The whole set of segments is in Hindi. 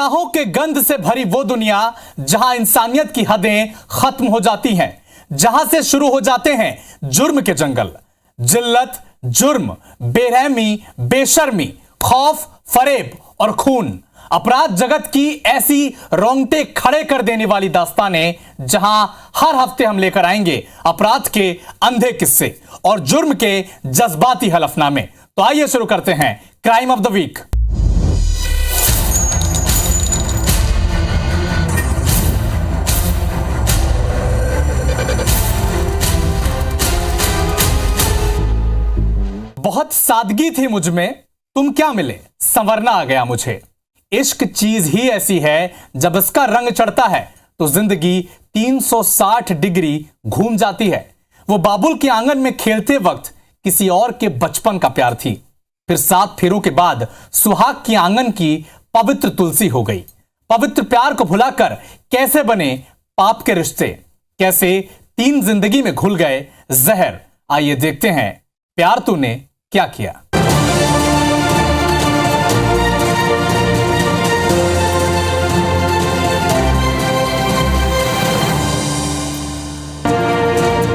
गुनाहों के गंध से भरी वो दुनिया जहां इंसानियत की हदें खत्म हो जाती हैं, जहां से शुरू हो जाते हैं जुर्म के जंगल। जिल्लत, जुर्म, बेरहमी, बेशर्मी, खौफ, फरेब और खून, अपराध जगत की ऐसी रोंगटे खड़े कर देने वाली दास्तानें, जहां हर हफ्ते हम लेकर आएंगे अपराध के अंधे किस्से और जुर्म के जज्बाती हलफनामे। तो आइए शुरू करते हैं क्राइम ऑफ द वीक। बहुत सादगी थी मुझ में, तुम क्या मिले, संवरना आ गया मुझे। इश्क चीज ही ऐसी है, जब इसका रंग चढ़ता है तो जिंदगी 360 डिग्री घूम जाती है। वो बाबुल के आंगन में खेलते वक्त किसी और के बचपन का प्यार थी, फिर 7 फेरों के बाद सुहाग की आंगन की पवित्र तुलसी हो गई। पवित्र प्यार को भुलाकर कैसे बने पाप के रिश्ते, कैसे 3 जिंदगी में घुल गए जहर। आइए देखते हैं प्यार तूने क्या किया।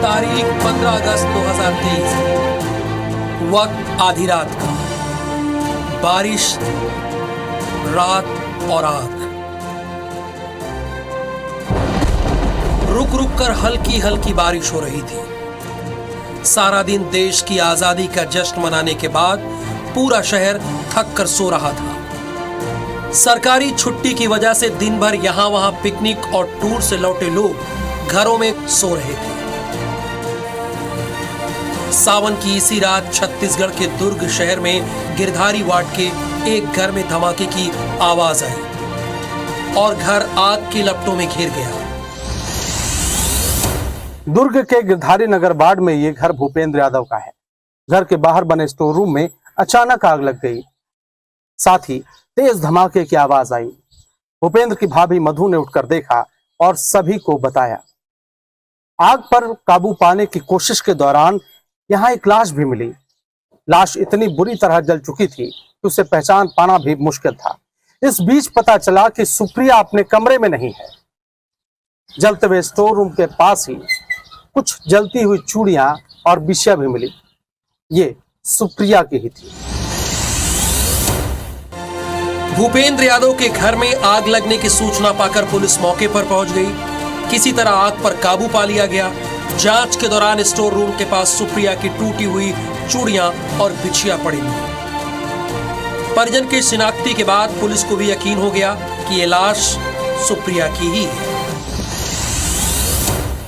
तारीख 15 अगस्त 2023, वक्त आधी रात का, बारिश, रात और आग। रुक रुक कर हल्की हल्की बारिश हो रही थी। सारा दिन देश की आजादी का जश्न मनाने के बाद पूरा शहर थक कर सो रहा था। सरकारी छुट्टी की वजह से दिन भर यहां वहां पिकनिक और टूर से लौटे लोग घरों में सो रहे थे। सावन की इसी रात छत्तीसगढ़ के दुर्ग शहर में गिरधारी वार्ड के एक घर में धमाके की आवाज आई और घर आग की लपटों में घिर गया। दुर्ग के गिरधारी नगर वार्ड में ये घर भूपेंद्र यादव का है। घर के बाहर बने स्टोर रूम में अचानक आग लग गई, साथ ही तेज धमाके की आवाज आई। भूपेंद्र की भाभी मधु ने उठकर देखा और सभी को बताया। आग पर काबू पाने की कोशिश के दौरान यहाँ एक लाश भी मिली। लाश इतनी बुरी तरह जल चुकी थी कि उसे पहचान पाना भी मुश्किल था। इस बीच पता चला कि सुप्रिया अपने कमरे में नहीं है। जलते हुए स्टोर रूम के पास ही कुछ जलती हुई चूड़ियां और बिछिया भी मिली। ये सुप्रिया की ही थी। भूपेंद्र यादव के घर में आग लगने की सूचना पाकर पुलिस मौके पर पहुंच गई। किसी तरह आग पर काबू पा लिया गया। जांच के दौरान स्टोर रूम के पास सुप्रिया की टूटी हुई चूड़ियां और बिछिया पड़ी मिली। परिजन की शिनाख्ती के बाद पुलिस को भी यकीन हो गया कि ये लाश सुप्रिया की ही है।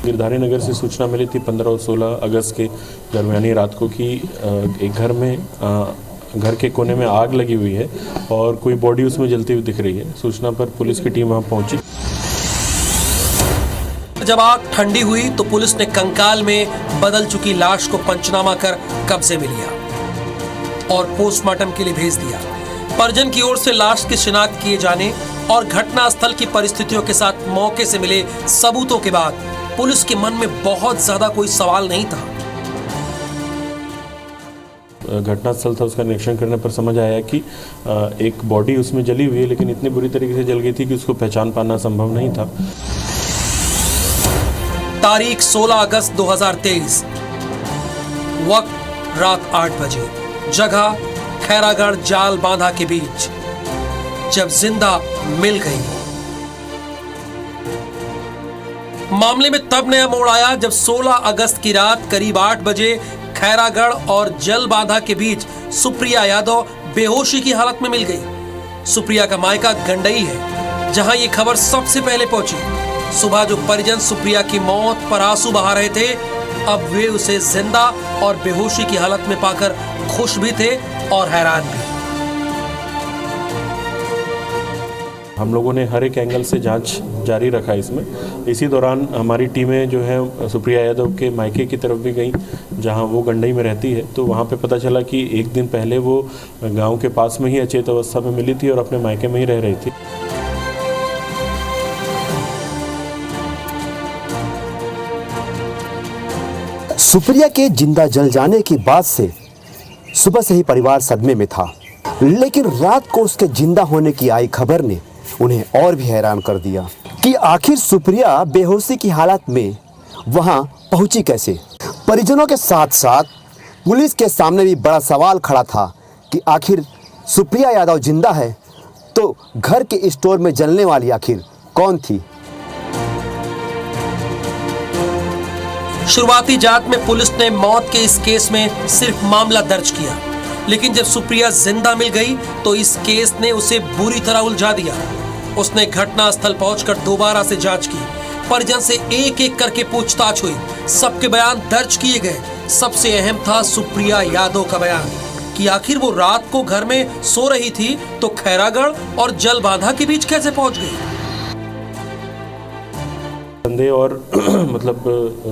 गिरधारी नगर से सूचना मिली थी 15 और 16 अगस्त के दरमियानी रात को कि एक घर में घर के कोने में आग लगी हुई है और कोई बॉडी उसमें जलती हुई दिख रही है। सूचना पर पुलिस की टीम वहां पहुंची। जब आग ठंडी हुई तो पुलिस ने कंकाल में बदल चुकी लाश को पंचनामा कर कब्जे में लिया और पोस्टमार्टम के लिए भेज दिया। परिजन की ओर से लाश की शिनाख्त किए जाने और घटनास्थल की परिस्थितियों के साथ मौके से मिले सबूतों के बाद पुलिस के मन में बहुत ज्यादा कोई सवाल नहीं था। घटनास्थल था, उसका निरीक्षण करने पर समझ आया कि एक बॉडी उसमें जली हुई है, लेकिन इतनी बुरी तरीके से जल गई थी कि उसको पहचान पाना संभव नहीं था। तारीख 16 अगस्त 2023, वक्त रात 8 बजे, जगह खैरागढ़ जाल बांधा के बीच, जब जिंदा मिल गई। मामले में तब नया मोड़ आया जब 16 अगस्त की रात करीब 8 बजे खैरागढ़ और जल बांधा के बीच सुप्रिया यादव बेहोशी की हालत में मिल गई। सुप्रिया का मायका गंडई है, जहां ये खबर सबसे पहले पहुंची। सुबह जो परिजन सुप्रिया की मौत पर आंसू बहा रहे थे, अब वे उसे जिंदा और बेहोशी की हालत में पाकर खुश भी थे और हैरान भी। हम लोगों ने हर एक एंगल से जांच जारी रखा इसमें। इसी दौरान हमारी टीमें जो है सुप्रिया यादव के मायके की तरफ भी गई, जहां वो गंडई में रहती है। तो वहां पे पता चला कि एक दिन पहले वो गांव के पास में ही अचेत अवस्था में मिली थी और अपने मायके में ही रह रही थी। सुप्रिया के जिंदा जल जाने की बात से सुबह से ही परिवार सदमे में था, लेकिन रात को उसके जिंदा होने की आई खबर ने उन्हें और भी हैरान कर दिया कि आखिर सुप्रिया बेहोशी की हालत में वहां पहुंची कैसे। परिजनों के साथ साथ पुलिस के सामने भी बड़ा सवाल खड़ा था कि आखिर सुप्रिया यादव जिंदा है तो घर के स्टोर में जलने वाली आखिर कौन थी। शुरुआती जांच में पुलिस ने मौत के इस केस में सिर्फ मामला दर्ज किया, लेकिन जब सुप्रिया जिंदा मिल गई तो इस केस ने उसे बुरी तरह उलझा दिया। उसने घटनास्थल पहुंचकर दोबारा से जांच की, परिजन से एक एक करके पूछताछ हुई, सबके बयान दर्ज किए गए। सबसे अहम था सुप्रिया यादव का बयान कि आखिर वो रात को घर में सो रही थी तो खैरागढ़ और जलबांधा के बीच कैसे पहुंच गई। संदेह और मतलब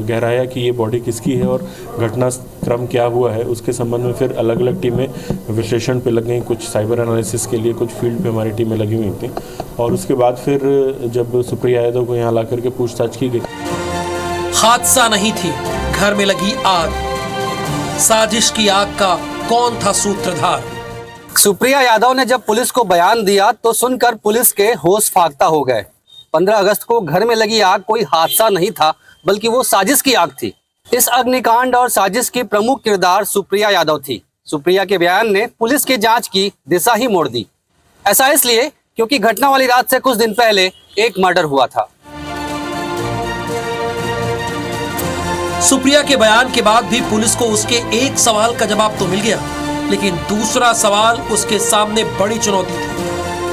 गहराया कि ये बॉडी किसकी है और घटनाक्रम क्या हुआ है, उसके संबंध में फिर अलग अलग टीमें विश्लेषण पे लग गई। कुछ साइबर एनालिसिस के लिए, कुछ फील्ड पे हमारी टीमें लगी हुई थी। और उसके बाद फिर जब सुप्रिया यादव को यहाँ ला करके पूछताछ की गई। हादसा नहीं थी, घर में लगी आग। साजिश की आग का कौन था सूत्रधार। सुप्रिया यादव ने जब पुलिस को बयान दिया तो सुनकर पुलिस के होश फाख्ता हो गए। 15 अगस्त को घर में लगी आग कोई हादसा नहीं था, बल्कि वो साजिश की आग थी। इस अग्निकांड और साजिश की प्रमुख किरदार सुप्रिया यादव थी। सुप्रिया के बयान ने पुलिस की जांच की दिशा ही मोड़ दी। ऐसा इसलिए क्योंकि घटना वाली रात से कुछ दिन पहले एक मर्डर हुआ था। सुप्रिया के बयान के बाद भी पुलिस को उसके एक सवाल का जवाब तो मिल गया, लेकिन दूसरा सवाल उसके सामने बड़ी चुनौती थी।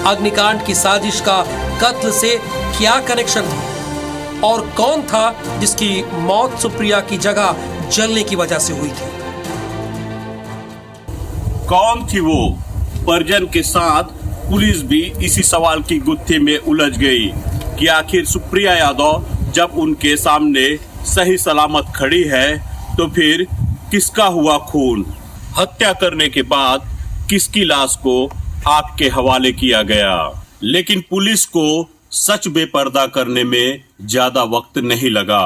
अग्निकांड की साजिश का कत्ल से क्या कनेक्शन था और कौन था जिसकी मौत सुप्रिया की जगह जलने की वजह से हुई थी। कौन थी वो? परिजन के साथ पुलिस भी इसी सवाल की गुत्थी में उलझ गई कि आखिर सुप्रिया यादव जब उनके सामने सही सलामत खड़ी है तो फिर किसका हुआ खून? हत्या करने के बाद किसकी लाश को आपके हवाले किया गया? लेकिन पुलिस को सच बेपर्दा करने में ज्यादा वक्त नहीं लगा,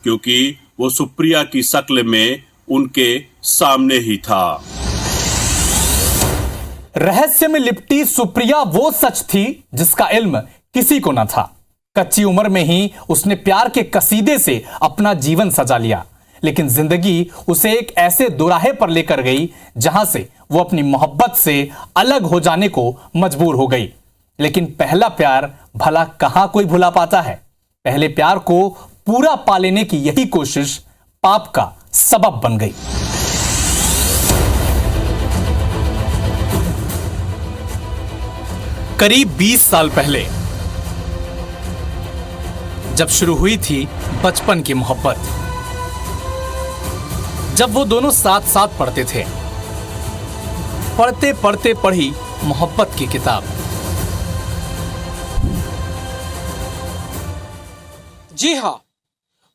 क्योंकि वो सुप्रिया की शक्ल में उनके सामने ही था। रहस्य में लिपटी सुप्रिया वो सच थी जिसका इल्म किसी को न था। कच्ची उम्र में ही उसने प्यार के कसीदे से अपना जीवन सजा लिया, लेकिन जिंदगी उसे एक ऐसे दुराहे पर लेकर गई जहां से वो अपनी मोहब्बत से अलग हो जाने को मजबूर हो गई। लेकिन पहला प्यार भला कहां कोई भुला पाता है। पहले प्यार को पूरा पा लेने की यही कोशिश पाप का सबब बन गई। करीब 20 साल पहले जब शुरू हुई थी बचपन की मोहब्बत, जब वो दोनों साथ साथ पढ़ते थे, पढ़ते पढ़ते पढ़ी मोहब्बत की किताब। जी हाँ,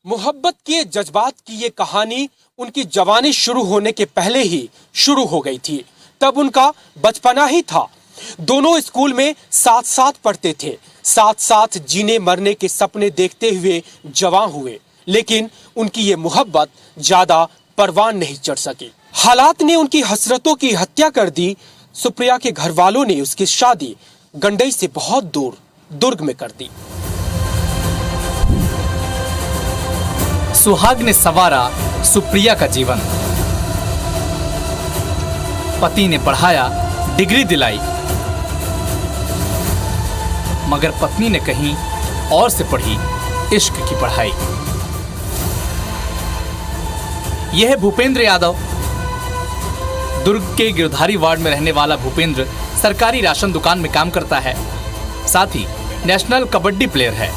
मोहब्बत के जज्बात की ये कहानी उनकी जवानी शुरू होने के पहले ही शुरू हो गई थी। तब उनका बचपना ही था। दोनों स्कूल में साथ साथ पढ़ते थे, साथ साथ जीने मरने के सपने देखते हुए जवान हुए। लेकिन उनकी ये मोहब्बत ज्यादा परवान नहीं चढ़ सकी। हालात ने उनकी हसरतों की हत्या कर दी। सुप्रिया के घर वालों ने उसकी शादी गंडई से बहुत दूर दुर्ग में कर दी। सुहाग ने संवारा सुप्रिया का जीवन। पति ने पढ़ाया, डिग्री दिलाई, मगर पत्नी ने कहीं और से पढ़ी इश्क की पढ़ाई। यह है भूपेंद्र यादव। दुर्ग के गिरधारी वार्ड में रहने वाला भूपेंद्र सरकारी राशन दुकान में काम करता है, साथ ही नेशनल कबड्डी प्लेयर है।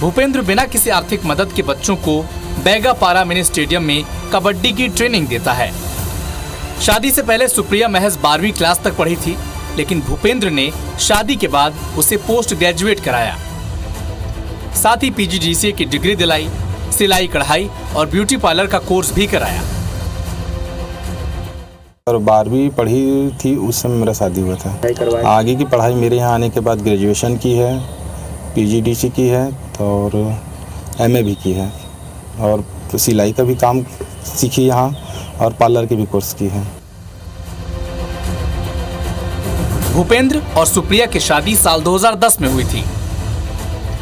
भूपेंद्र बिना किसी आर्थिक मदद के बच्चों को बैगा पारा मिनी स्टेडियम में कबड्डी की ट्रेनिंग देता है। शादी से पहले सुप्रिया महज 12वीं क्लास तक पढ़ी थी, लेकिन भूपेंद्र ने शादी के बाद उसे पोस्ट ग्रेजुएट कराया। साथ ही PGDCA की डिग्री दिलाई, सिलाई कढ़ाई और ब्यूटी पार्लर का कोर्स भी कराया। और 12वीं पढ़ी थी उस समय मेरा शादी हुआ था। आगे की पढ़ाई मेरे यहाँ आने के बाद ग्रेजुएशन की है, PGDCA की है और MA भी की है, और सिलाई का भी काम सीखी यहाँ और पार्लर के भी कोर्स की है। भूपेंद्र और सुप्रिया की शादी साल 2010 में हुई थी।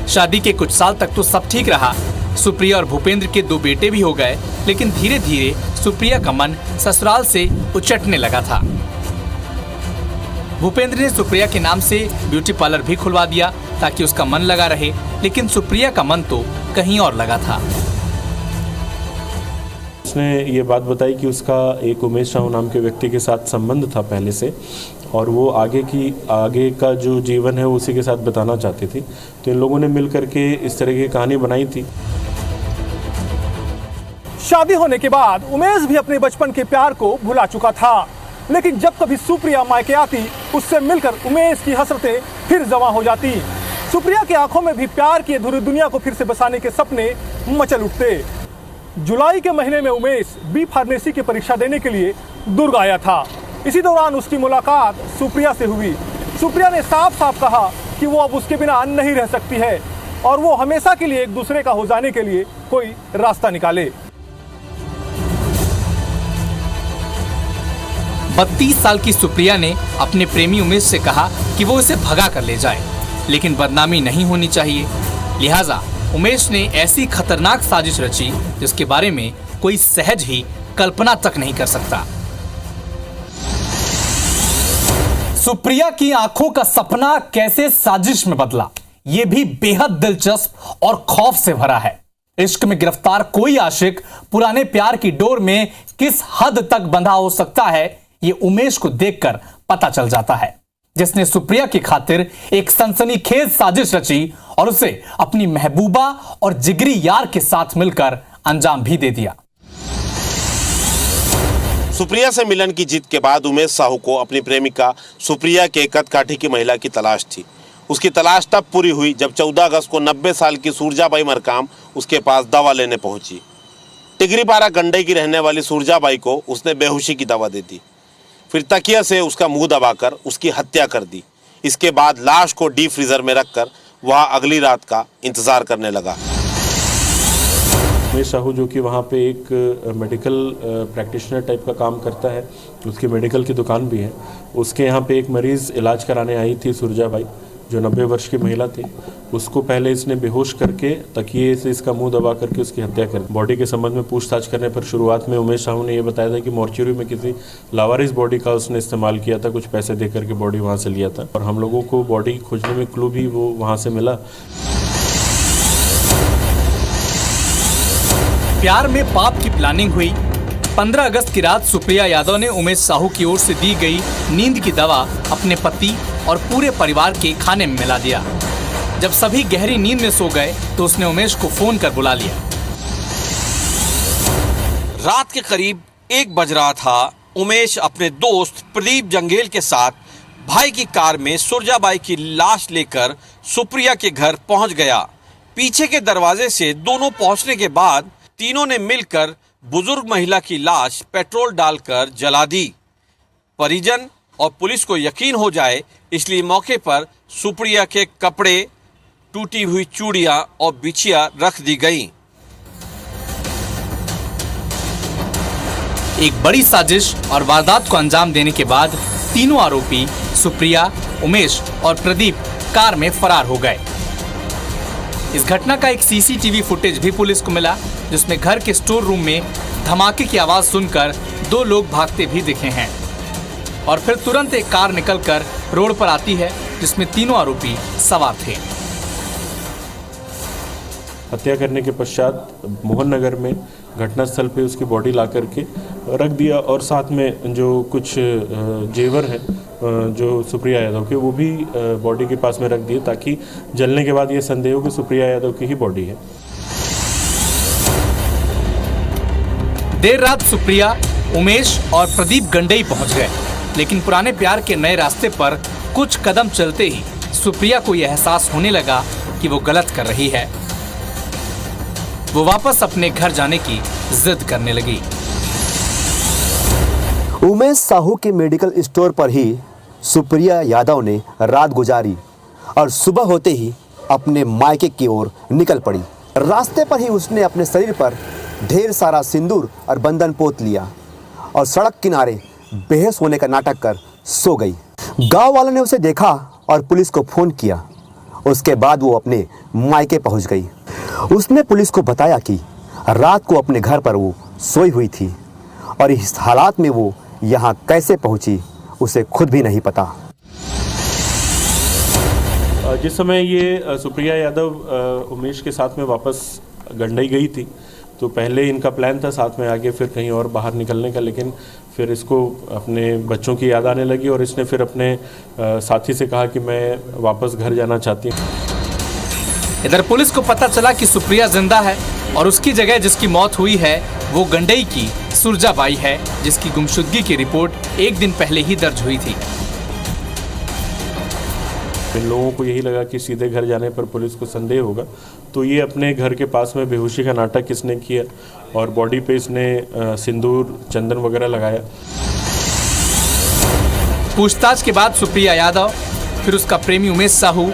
शादी के कुछ साल तक तो सब ठीक रहा। सुप्रिया और भूपेंद्र के 2 बेटे भी हो गए, लेकिन धीरे धीरे सुप्रिया का मन ससुराल से उचटने लगा था। भूपेंद्र ने सुप्रिया के नाम से ब्यूटी पार्लर भी खुलवा दिया ताकि उसका मन लगा रहे, लेकिन सुप्रिया का मन तो कहीं और लगा था। उसने ये बात बताई कि उसका एक उमेश साहू नाम के व्यक्ति के साथ संबंध था पहले से, और वो आगे का जो जीवन है उसी के साथ बताना चाहती थी। तो इन लोगों ने मिल करके इस तरह की कहानी बनाई थी। शादी होने के बाद उमेश भी अपने बचपन के प्यार को भुला चुका था, लेकिन जब कभी सुप्रिया मायके आती, उससे मिलकर उमेश की हसरतें फिर जवां हो जाती। सुप्रिया की आंखों में भी प्यार की अधूरी दुनिया को फिर से बसाने के सपने मचल उठते। जुलाई के महीने में उमेश बी फार्मेसी की परीक्षा देने के लिए दुर्ग आया था। इसी दौरान उसकी मुलाकात सुप्रिया से हुई। सुप्रिया ने साफ साफ कहा कि वो अब उसके बिना नहीं रह सकती है और वो हमेशा के लिए एक दूसरे का हो जाने के लिए कोई रास्ता निकाले। 32 साल की सुप्रिया ने अपने प्रेमी उमेश से कहा कि वो इसे भगा कर ले जाए, लेकिन बदनामी नहीं होनी चाहिए। लिहाजा उमेश ने ऐसी खतरनाक साजिश रची जिसके बारे में कोई सहज ही कल्पना तक नहीं कर सकता। सुप्रिया की आंखों का सपना कैसे साजिश में बदला, ये भी बेहद दिलचस्प और खौफ से भरा है। इश्क में गिरफ्तार कोई आशिक पुराने प्यार की डोर में किस हद तक बंधा हो सकता है, ये उमेश को देखकर पता चल जाता है, जिसने सुप्रिया की खातिर एक सनसनीखेज साजिश रची और उसे अपनी महबूबा और जिगरी यार के साथ मिलकर अंजाम भी दे दिया। सुप्रिया से मिलन की जिद के बाद उमेश साहू को अपनी प्रेमिका सुप्रिया के कदकाठी की महिला की तलाश थी। उसकी तलाश तब पूरी हुई जब 14 अगस्त को 90 साल की सूरजाबाई मरकाम उसके पास दवा लेने पहुंची। टिगरीपारा गंडई की रहने वाली सूरजाबाई को उसने बेहोशी की दवा दे दी, फिर तकिया से उसका मुंह दबाकर उसकी हत्या कर दी। इसके बाद लाश को डीप फ्रीजर में रखकर वह अगली रात का इंतजार करने लगा। उमेश साहू जो कि वहाँ पे एक मेडिकल प्रैक्टिशनर टाइप का काम करता है, उसकी मेडिकल की दुकान भी है। उसके यहाँ पे एक मरीज़ इलाज कराने आई थी सूरजाबाई, जो 90 वर्ष की महिला थी। उसको पहले इसने बेहोश करके तकिए से इसका मुंह दबा करके उसकी हत्या कर दी। बॉडी के संबंध में पूछताछ करने पर शुरुआत में उमेश साहू ने यह बताया था कि मॉर्चरी में किसी लावारिस बॉडी का उसने इस्तेमाल किया था, कुछ पैसे दे करके बॉडी वहाँ से लिया था। और हम लोगों को बॉडी खोजने में क्लू भी वो वहाँ से मिला। प्यार में पाप की प्लानिंग हुई। 15 अगस्त की रात सुप्रिया यादव ने उमेश साहू की ओर से दी गई नींद की दवा अपने पति और पूरे परिवार के खाने में मिला दिया। जब सभी गहरी नींद में सो गए तो उसने उमेश को फोन कर बुला लिया। रात के करीब 1 बज रहा था। उमेश अपने दोस्त प्रदीप जंगेल के साथ भाई की कार में सुरजाबाई की लाश लेकर सुप्रिया के घर पहुंच गया। पीछे के दरवाजे से दोनों पहुंचने के बाद तीनों ने मिलकर बुजुर्ग महिला की लाश पेट्रोल डालकर जला दी। परिजन और पुलिस को यकीन हो जाए इसलिए मौके पर सुप्रिया के कपड़े, टूटी हुई चूड़ियां और बिछिया रख दी गई। एक बड़ी साजिश और वारदात को अंजाम देने के बाद तीनों आरोपी सुप्रिया, उमेश और प्रदीप कार में फरार हो गए। इस घटना का एक सीसीटीवी फुटेज भी पुलिस को मिला, जिसमें घर के स्टोर रूम में धमाके की आवाज सुनकर 2 लोग भागते भी दिखे हैं और फिर तुरंत एक कार निकलकर रोड पर आती है जिसमें तीनों आरोपी सवार थे। हत्या करने के पश्चात मोहन नगर में घटनास्थल पे उसकी बॉडी ला करके रख दिया और साथ में जो कुछ जेवर हैं जो सुप्रिया यादव के, वो भी बॉडी के पास में रख दिए ताकि जलने के बाद ये संदेह हो कि सुप्रिया यादव की ही बॉडी है। देर रात सुप्रिया, उमेश और प्रदीप गंडई पहुंच गए, लेकिन पुराने प्यार के नए रास्ते पर कुछ कदम चलते ही सुप्रिया को यह एहसास होने लगा कि वो गलत कर रही है। वो वापस अपने घर जाने की जिद करने लगी। उमेश साहू के मेडिकल स्टोर पर ही सुप्रिया यादव ने रात गुजारी और सुबह होते ही अपने मायके की ओर निकल पड़ी। रास्ते पर ही उसने अपने शरीर पर ढेर सारा सिंदूर और बंधन पोत लिया और सड़क किनारे बेहोश होने का नाटक कर सो गई। गांव वालों ने उसे देखा और पुलिस को फोन किया। उसके बाद वो अपने मायके पहुंच गई। उसने पुलिस को बताया कि रात को अपने घर पर वो सोई हुई थी और इस हालात में वो यहाँ कैसे पहुंची उसे खुद भी नहीं पता। जिस समय ये सुप्रिया यादव उमेश के साथ में वापस गंडई गई थी तो पहले इनका प्लान था साथ में आगे फिर कहीं और बाहर निकलने का, लेकिन फिर इसको अपने बच्चों की याद आने लगी और इसने फिर अपने साथी से कहा कि मैं वापस घर जाना चाहती हूँ। इधर पुलिस को पता चला कि सुप्रिया जिंदा है और उसकी जगह जिसकी मौत हुई है वो गंडई की सुरजाबाई है, जिसकी गुमशुदगी की रिपोर्ट एक दिन पहले ही दर्ज हुई थी। इन लोगों को यही लगा कि सीधे घर जाने पर पुलिस को संदेह होगा, तो ये अपने घर के पास में बेहोशी का नाटक इसने किया और बॉडी पे इसने सिंदूर चंदन वगैरह लगाया। पूछताछ के बाद सुप्रिया यादव, फिर उसका प्रेमी उमेश साहू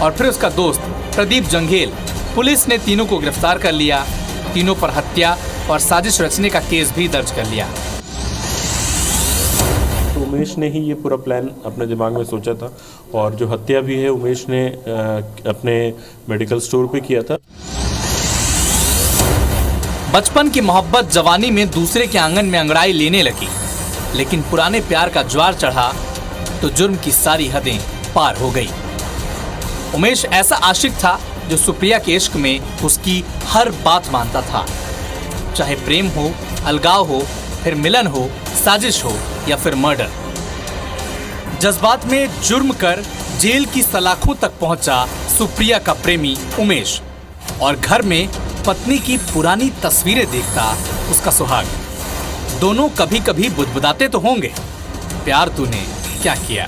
और फिर उसका दोस्त प्रदीप जंघेल, पुलिस ने तीनों को गिरफ्तार कर लिया। तीनों पर हत्या और साजिश रचने का केस भी दर्ज कर लिया। तो उमेश ने ही ये पूरा प्लान अपने दिमाग में सोचा था और जो हत्या भी है उमेश ने अपने मेडिकल स्टोर पे किया था। बचपन की मोहब्बत जवानी में दूसरे के आंगन में अंगड़ाई लेने लगी, लेकिन पुराने प्यार का ज्वार चढ़ा तो जुर्म की सारी हदें पार हो गई। उमेश ऐसा आशिक था जो सुप्रिया के इश्क में उसकी हर बात मानता था, चाहे प्रेम हो, अलगाव हो, फिर मिलन हो, साजिश हो या फिर मर्डर। जज्बात में जुर्म कर जेल की सलाखों तक पहुंचा सुप्रिया का प्रेमी उमेश और घर में पत्नी की पुरानी तस्वीरें देखता उसका सुहाग। दोनों कभी कभी बुदबुदाते तो होंगे, प्यार तूने क्या किया।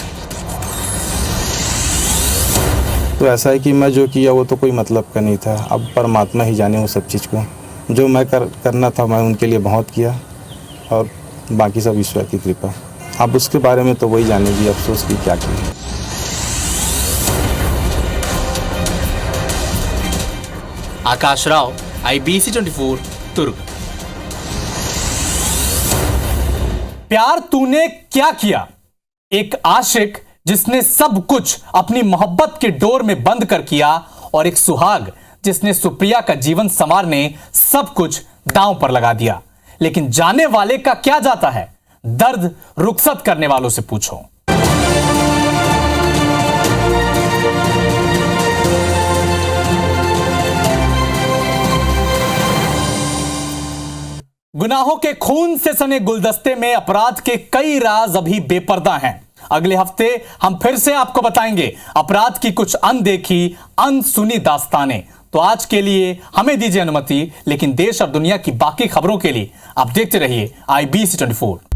तो ऐसा है कि मैं जो किया वो तो कोई मतलब का नहीं था। अब परमात्मा ही जाने वो सब चीज़ को। जो मैं करना था मैं उनके लिए बहुत किया और बाकी सब ईश्वर की कृपा। अब उसके बारे में तो वही जानेगी अफसोस की क्या किया। आकाश राव, IBC 24 तुर्क। प्यार तूने क्या किया, एक आशिक जिसने सब कुछ अपनी मोहब्बत के डोर में बंद कर किया और एक सुहाग जिसने सुप्रिया का जीवन संवारने सब कुछ दांव पर लगा दिया। लेकिन जाने वाले का क्या जाता है, दर्द रुखसत करने वालों से पूछो। गुनाहों के खून से सने गुलदस्ते में अपराध के कई राज अभी बेपर्दा हैं। अगले हफ्ते हम फिर से आपको बताएंगे अपराध की कुछ अनदेखी अनसुनी दास्तानें। तो आज के लिए हमें दीजिए अनुमति, लेकिन देश और दुनिया की बाकी खबरों के लिए आप देखते रहिए IBC 24।